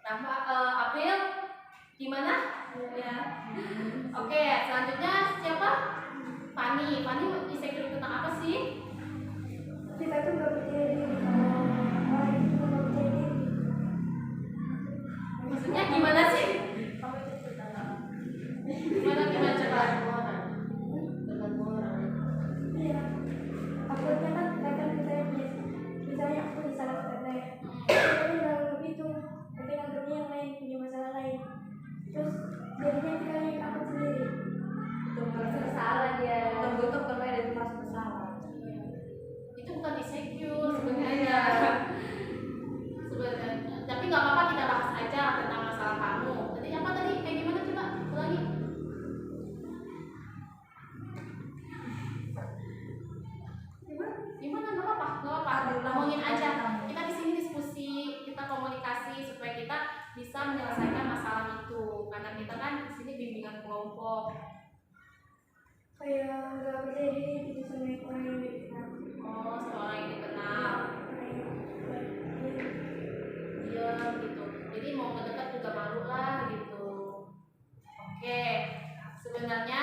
Speaker 1: tambah April gimana? Ya. Oke, selanjutnya siapa? Fani insecure tentang apa sih?
Speaker 2: Kita tuh nggak percaya diri kalau orang itu nggak percaya diri.
Speaker 1: Maksudnya gimana sih?
Speaker 3: Kamu itu cerita apa?
Speaker 1: Gimana coba?
Speaker 3: Tergantung orang.
Speaker 2: Iya. Takutnya kan kadang misalnya aku disalah teteh. Tapi nggak nganggep itu, tapi nganggepnya yang lain punya masalah lain. Terus jadinya kita yang takut sendiri.
Speaker 3: Itu merasa bersalah dia. Terbentuk karena dia merasa bersalah.
Speaker 1: Itu bukan insecure sebenarnya. Sebenarnya, tapi nggak apa-apa kita bahas aja tentang masalah kamu. Tadi apa tadi? Kayak gimana coba? Ulangi. Gimana? Nggak apa-apa. Ngomongin aja. Kita di sini diskusi, kita komunikasi supaya kita bisa menyelesaikan masalah itu. Karena kita kan di sini bimbingan kelompok.
Speaker 2: Kayak nggak percaya diri gitu sama orang yang dikenal.
Speaker 1: Oh, seorang yang dikenal. Iya gitu. Jadi mau mendekat juga malu lah gitu. Oke. Sebenarnya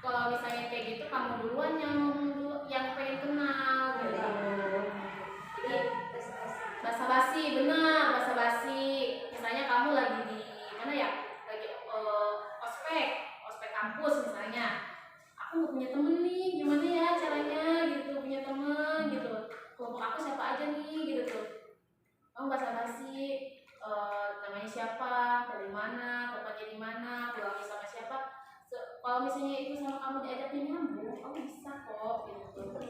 Speaker 1: kalau misalnya kayak gitu kamu duluan yang pengen kenal gitu. Jadi basa-basi, benar basa-basi. Misalnya kamu lagi di mana ya? Lagi ospek kampus misalnya. Aku nggak punya temen nih, gimana ya caranya gitu punya temen gitu. Kelompok aku siapa aja nih gitu tuh. Kamu basa-basi, namanya siapa, dari mana, tempatnya di mana, pulangnya sama siapa. Kalau misalnya itu sama kamu diajaknya nyambung, kamu bisa kok gitu.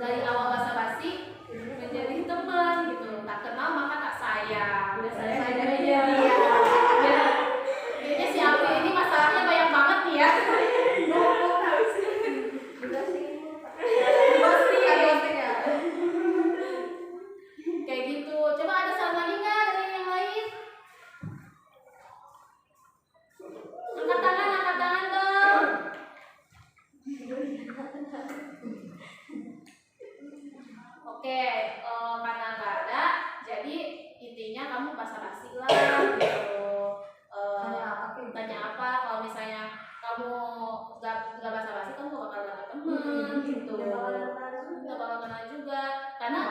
Speaker 1: Dari awal basa-basi menjadi teman gitu. Tak kenal maka tak sayang.
Speaker 3: Udah saya
Speaker 1: Iya. Kayaknya si April ini masalahnya banyak banget nih ya. Kayak gitu. Coba ada saran lagi nggak dari yang lain? Angkat tangan dong. Oke, karena nggak ada, jadi intinya kamu basa-basi lah gitu. Tanya apa? Kalau misalnya kamu nggak basa-basi, kamu nggak bakal dapet temen gitu. Nggak bakal kenal juga. Karena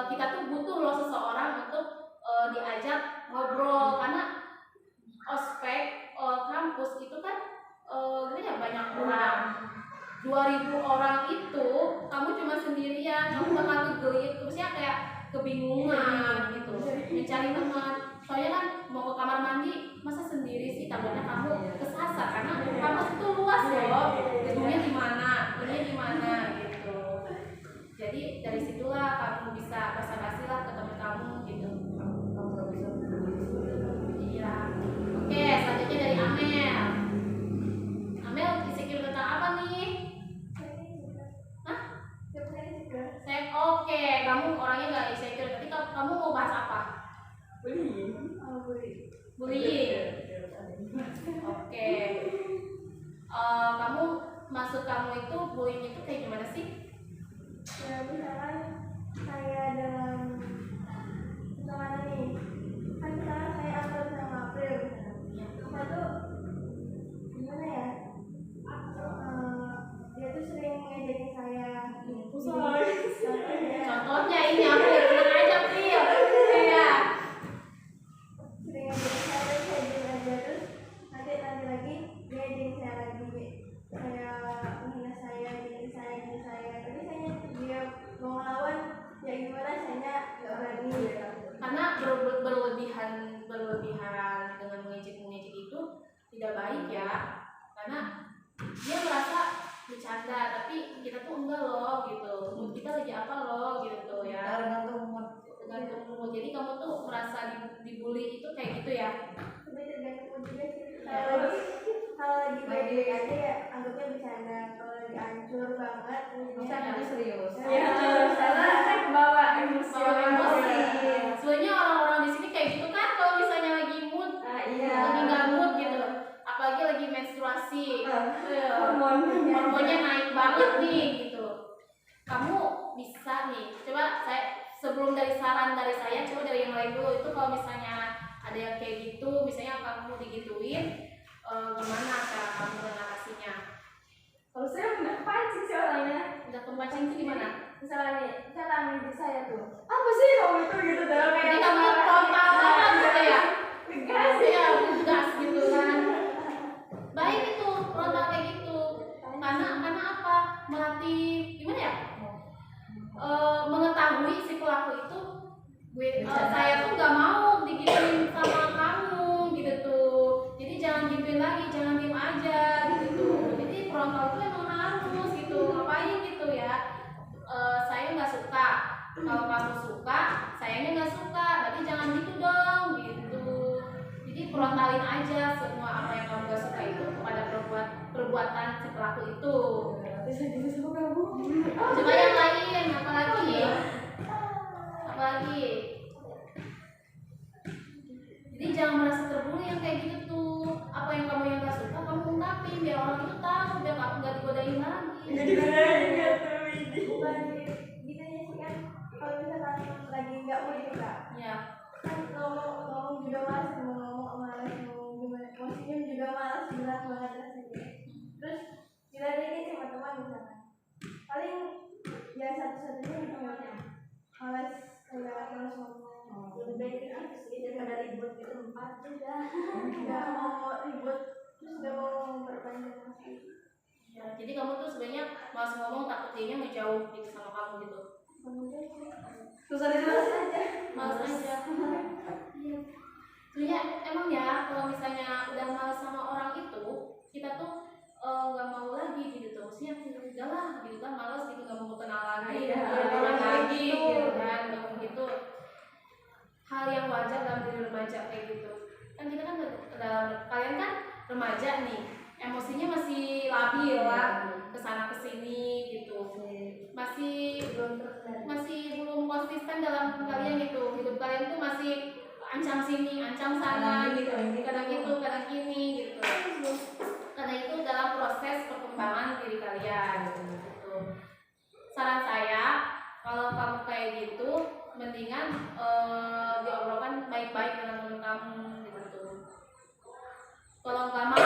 Speaker 1: kita tuh butuh loh seseorang untuk diajak ngobrol. Karena ospek kampus itu kan gimana ya, banyak orang. berbelit, terusnya kayak kebingungan gitu, mencari teman. Soalnya kan mau ke kamar mandi masa sendiri sih, takutnya kamu kesasar karena kampus itu luas loh, gedungnya di mana, ini di mana gitu. Jadi dari situlah kamu bisa basa-basi lah ke teman kamu gitu.
Speaker 3: Kamu nggak bisa berdiri.
Speaker 1: Iya. Oke, selanjutnya dari Amel. Amel insecure tentang apa nih? Hah? Saya oke, kamu orangnya nggak insecure, tapi kamu mau bahas apa? Bullying. Oke. Kamu maksud kamu itu bullying itu kayak gimana sih?
Speaker 2: Ya misalkan saya dalam misalkan nih, kan misalkan saya upload sama April misalkan, saya tuh gimana ya, dia tuh sering ngejekin saya.
Speaker 1: Contohnya ini aku tenang aja Pril. Iya.
Speaker 2: Sering ngejekin saya, terus saya diem aja, terus nanti lagi dia ngejekin saya lagi, saya menghina saya, gini saya, tapi saya dia mau ngelawan, ya gimana saya nggak berani.
Speaker 1: Karena berlebihan dengan mengejek itu tidak baik ya, karena dia merasa bercanda tapi kita tuh enggak loh gitu, mood kita lagi apa loh gitu ya, tergantung mood. Jadi kamu tuh merasa dibully itu kayak gitu ya?
Speaker 2: Tapi tergantung mood juga sih. Kalau lagi baik-baik aja ya anggapnya bercanda, kalau lagi hancur banget
Speaker 3: Bisa nanti serius.
Speaker 2: Ya,
Speaker 3: Karena saya kebawa emosi.
Speaker 1: Bawa emosi. Sebenarnya orang-orang di sini kayak gitu kan, kalau misalnya lagi mood, lagi nggak mood gitu, apalagi lagi menstruasi, hormonnya naik banget nih gitu. Kamu bisa nih, coba sebelum dari saran dari saya, coba dari yang lain dulu. Itu kalau misalnya ada yang kayak gitu, misalnya kamu digituin, gimana cara kamu mengatasinya?
Speaker 3: Kalau saya nggak pancing sih orangnya.
Speaker 1: Udah kepancing itu gimana?
Speaker 3: Misalnya di saya tuh, apa sih kamu itu gitu dalam
Speaker 1: Jadi kamu tuh frontal banget gitu ya?
Speaker 3: Tegas
Speaker 1: Ya, gas gitu kan. Baik itu frontal kayak gitu. Karena apa? Melatih gimana ya? Mengetahui si pelaku itu, saya tuh nggak mau digituin sama kamu gitu tuh. Jadi jangan gituin lagi, jangan diem aja gitu tuh. Jadi frontal itu emang harus gitu, ngapain gitu ya? Saya nggak suka. Kalau kamu suka, sayanya nggak suka. Berarti jangan gitu dong gitu. Jadi frontalin aja semua apa yang kamu nggak suka itu kepada perbuatan si pelaku itu.
Speaker 3: Bisa gitu sama kamu.
Speaker 1: Coba yang lain, apa lagi? Apa lagi? Jadi jangan merasa terbully yang kayak gitu tuh. Apa yang kamu yang gak suka, kamu ungkapin biar orang itu tahu, biar kamu gak digodain lagi.
Speaker 2: bukan gitu ya sih kan, kalau misalkan lagi nggak mau gitu kak,
Speaker 1: Ya.
Speaker 2: kan ngomong juga malas, mau ngomong malas, mau gimana, mau senyum juga malas, berat banget rasanya. Terus diladenin sama teman misalkan, paling ya satu-satunya gitu malas, kayak malas ngomong. Lebih baik itu sih daripada ribut di tempat juga. Nggak mau ribut, terus nggak mau memperpanjang masalah.
Speaker 1: Ya, jadi kamu tuh sebenarnya malas ngomong, takut dia ngejauh gitu sama kamu gitu.
Speaker 3: Susah dijelas
Speaker 2: aja.
Speaker 1: Malas aja. Iya. Sebenarnya emang ya kalau misalnya udah malas sama orang itu, kita tuh nggak mau lagi gitu tuh. Maksudnya udah lah gitu kan, malas gitu, nggak mau kenal lagi,
Speaker 3: Iya,
Speaker 1: orang
Speaker 3: iya,
Speaker 1: lagi
Speaker 3: gitu.
Speaker 1: gitu kan, nggak mau gitu. Hal yang wajar dalam diri remaja kayak gitu. Kan kita kan kalian kan remaja nih, emosinya masih labil lah, kesana kesini gitu, masih belum konsisten dalam kalian gitu, hidup kalian tuh masih ancam sini ancam sana gitu, kadang gitu kadang gini gitu. Karena itu dalam proses perkembangan diri kalian gitu. Saran saya, kalau kamu kayak gitu mendingan diobrolkan baik-baik dengan teman kamu gitu. Kalau nggak mau,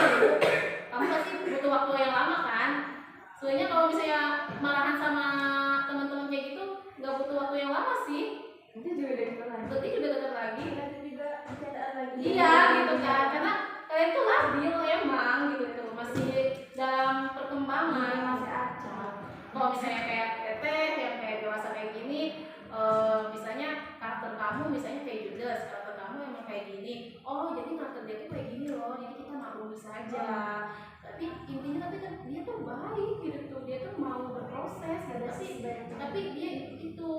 Speaker 1: kamu pasti butuh waktu yang lama kan. Soalnya kalau misalnya marahan sama teman-teman kayak gitu, nggak butuh waktu yang lama sih.
Speaker 3: Nanti juga dekat lagi.
Speaker 1: Nanti juga dekat lagi.
Speaker 2: Nanti juga bercandaan lagi.
Speaker 1: Iya gitu kan, karena kalian tuh labil emang gitu tuh, masih dalam perkembangan, masih acak. Kalau misalnya kayak teteh yang kayak dewasa kayak gini, misalnya karakter kamu misalnya kayak Judas, karakter kamu emang kayak gini, oh jadi karakter dia tuh kayak gini loh, jadi kita maklumi saja. Tapi intinya tapi kan dia tuh baik gitu tuh, dia tuh mau berproses gitu sih, tapi dia itu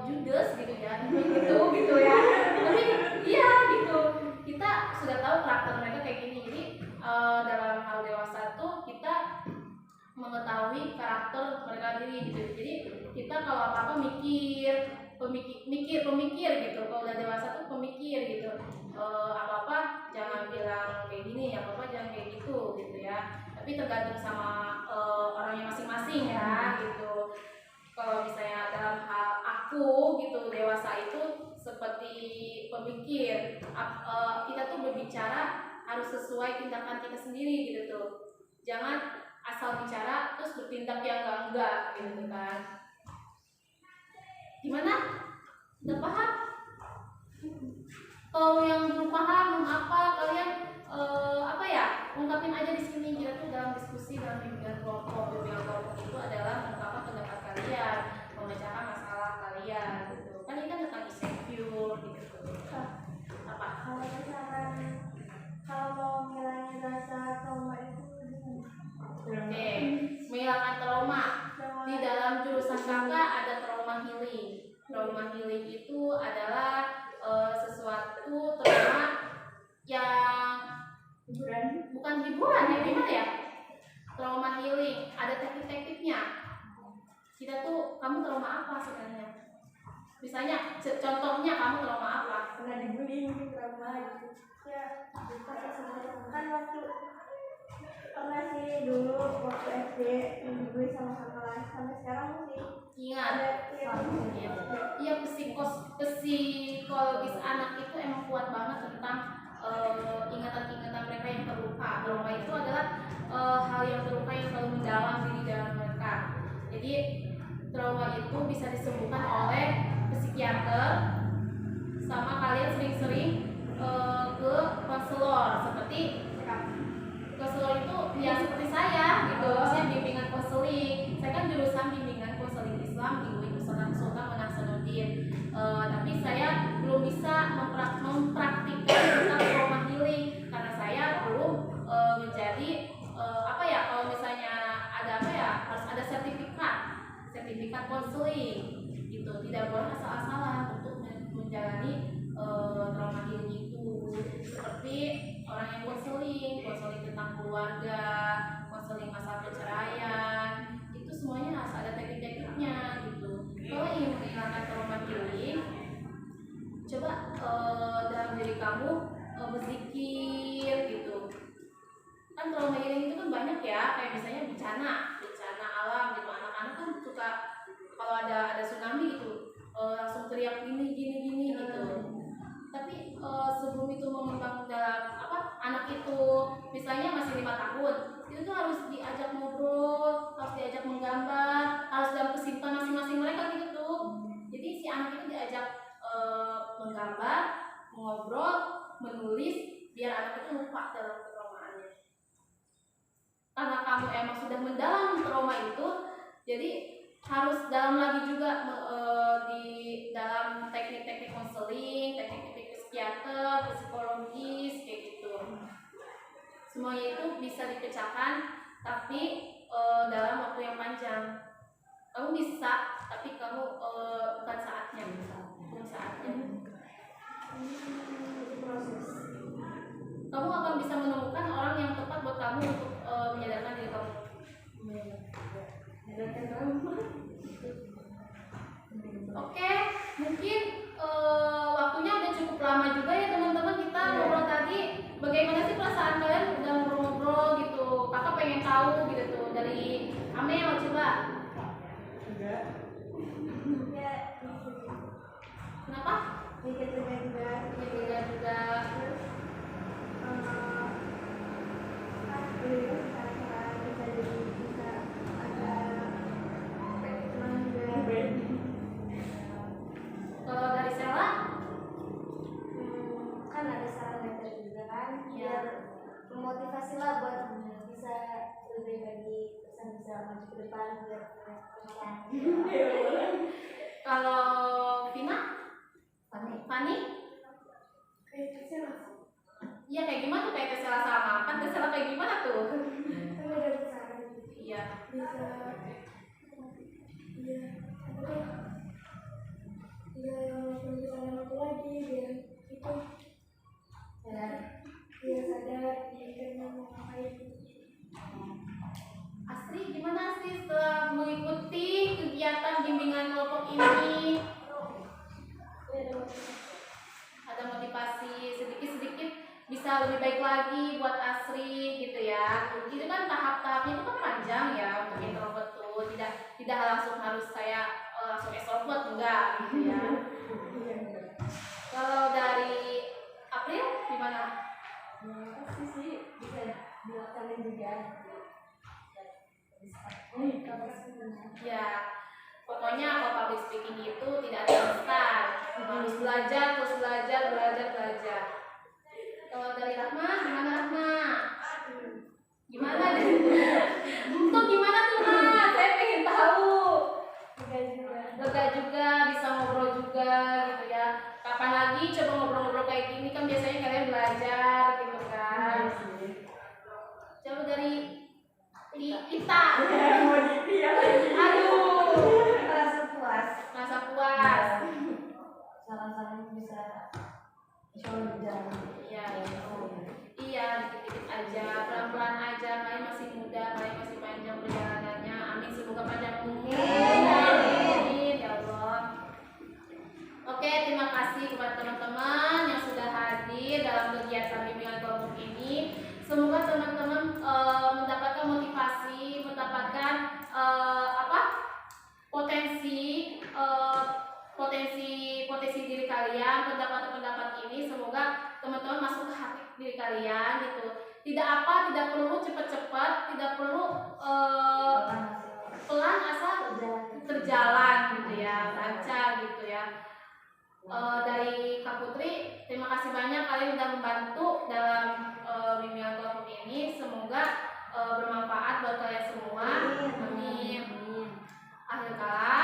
Speaker 1: Judas gitu ya, gitu ya. Tapi iya gitu, kita sudah tahu karakter mereka kayak gini. Jadi dalam hal dewasa tuh kita mengetahui karakter mereka diri gitu. Jadi kita kalau apa-apa pemikir gitu. Kalau udah dewasa tuh pemikir gitu. Apa-apa jangan bilang kayak gini, apa-apa jangan kayak gitu ya. Tapi tergantung sama orangnya masing-masing ya gitu. Kalau misalnya dalam hal aku gitu, dewasa itu seperti pemikir. Kita tuh berbicara harus sesuai tindakan kita sendiri gitu tuh. Jangan asal bicara terus bertindak yang enggak gitu kan. Gimana? Udah paham? Kalau yang belum paham, belum apa, kalian apa ya? Ungkapin aja di sini. Kita tuh dalam diskusi dalam bimbingan kelompok. Bimbingan kelompok itu adalah mengungkapkan pendapat kalian, memecahkan masalah kalian gitu. Kan ini kan tentang insecure gitu. Apa?
Speaker 2: Kalau misalkan kalau mau ngilangin rasa trauma itu
Speaker 1: Oke, menghilangkan trauma. Di dalam jurusan kakak ada trauma healing. Trauma healing itu adalah sesuatu trauma yang bukan hiburan ya, gimana ya? Trauma healing ada teknik-tekniknya. Kita tuh, kamu trauma apa sebenarnya? Misalnya, contohnya kamu trauma apa?
Speaker 2: pernah dibully mungkin trauma gitu ya. Kan waktu pernah sih dulu waktu SD dibully sama kelas, sampai sekarang sih
Speaker 1: Ingat,
Speaker 2: ada yang
Speaker 1: iya psikologis anak itu emang kuat banget tentang ingatan-ingatan mereka yang terluka. Trauma itu adalah hal yang terluka yang selalu mendalam di dalam mereka. Jadi trauma itu bisa disembuhkan oleh psikiater, sama kalian sering-sering ke konselor. Seperti konselor itu ya seperti saya gitu, saya bimbingan konseling. Saya kan jurusan bimbingan konseling Islam di UIN Sultan Menangsanudin. Tapi saya belum bisa mempraktikkan tentang trauma healing karena saya belum menjadi apa ya, kalau misalnya ada apa ya, harus ada sertifikat konseling gitu. Tidak boleh asal-asalan untuk menjalani trauma healing itu. Seperti orang yang konseling tentang keluarga, konseling masalah perceraian, itu semuanya harus ada teknik-tekniknya gitu. Kalau ingin menghilangkan trauma healing, coba dalam diri kamu berzikir gitu. Kan trauma healing itu kan banyak ya, kayak misalnya bencana alam gitu. Anak-anak kan suka kalau ada tsunami gitu langsung teriak gini gitu. Tapi sebelum itu mengembang dalam apa, anak itu misalnya masih 5 tahun, itu tuh harus diajak ngobrol, harus diajak menggambar, harus dalam kesimpulan masing-masing mereka gitu tuh. Jadi si anak itu diajak menggambar, mengobrol, menulis, biar anak itu lupa dalam traumaannya. Karena kamu emang sudah mendalam trauma itu, jadi harus dalam lagi juga di dalam teknik-teknik konseling, teknik-teknik psikiater, psikologis kayak gitu. Semuanya itu bisa dipecahkan, tapi dalam waktu yang panjang. Kamu bisa, tapi kamu bukan saatnya, belum saatnya.
Speaker 2: proses.
Speaker 1: Kamu akan bisa menemukan orang yang tepat buat kamu untuk menyadarkan diri kamu. Oke, mungkin waktunya udah cukup lama juga ya teman-teman, kita ngobrol tadi. Bagaimana sih perasaan kalian udah ngobrol-ngobrol gitu? Kakak pengen tahu gitu tuh dari Amel, coba.
Speaker 2: Ya,
Speaker 1: Kenapa?
Speaker 2: dikit juga.
Speaker 1: Juga.
Speaker 2: Kan beliau cara bisa ada teman juga.
Speaker 1: Kalau dari Sela,
Speaker 2: Kan ada saran letter juga kan,
Speaker 1: Iya.
Speaker 2: biar memotivasi lah buat bisa lebih lagi, bisa maju ke depan biar
Speaker 1: Kalau Vina, Fani,
Speaker 3: Kayak Tesla.
Speaker 1: iya kayak gimana tuh kayak Tesla sama? Kan Tesla kayak gimana tuh?
Speaker 3: Kan ada besaran.
Speaker 1: Iya.
Speaker 3: Bisa. Iya. Apa tuh? Iya, langsung besaran waktu lagi biar itu. Biar sadar dia mau ngapain.
Speaker 1: Asri, gimana Asri setelah mengikuti kegiatan bimbingan kelompok ini? Ada motivasi sedikit-sedikit bisa lebih baik lagi buat Asri gitu ya. Itu kan tahap-tahapnya itu kan panjang ya untuk introvert tuh. Tidak langsung harus saya langsung extrovert enggak gitu ya. Kalau dari April gimana?
Speaker 3: Pasti sih bisa dilakukan juga.
Speaker 1: Ya, pokoknya kalau public speaking itu tidak ada instan. Harus belajar, terus belajar. Kalau dari Rahma, gimana Rahma? Gimana deh? Tuh gimana tuh Mas? Saya pengen tahu. Lega juga, bisa ngobrol juga gitu ya. Kapan lagi coba ngobrol-ngobrol kayak gini kan biasanya kalian belajar gitu kan. Coba dari kita. Aduh,
Speaker 2: Merasa puas.
Speaker 1: rasa puas.
Speaker 2: Saran-saran bisa insya Allah berjalan.
Speaker 1: Iya, iya, dikit-dikit aja, pelan-pelan aja. Kalian masih muda, kalian masih panjang perjalanannya. Amin, semoga panjang umur. Amin, ya Allah. Oke, terima kasih kepada teman-teman yang sudah hadir dalam kegiatan bimbingan kelompok ini. Semoga teman-teman mendapatkan motivasi, mendapatkan potensi diri kalian, pendapat ini semoga teman-teman masuk ke hati diri kalian gitu. Tidak perlu cepat-cepat, tidak perlu pelan asal terjalan gitu ya, lancar gitu ya. Dari Kak Putri, terima kasih banyak kalian sudah membantu dalam bimbingan kelompok ini. Semoga bermanfaat buat kalian semua. Amin. Akhir kata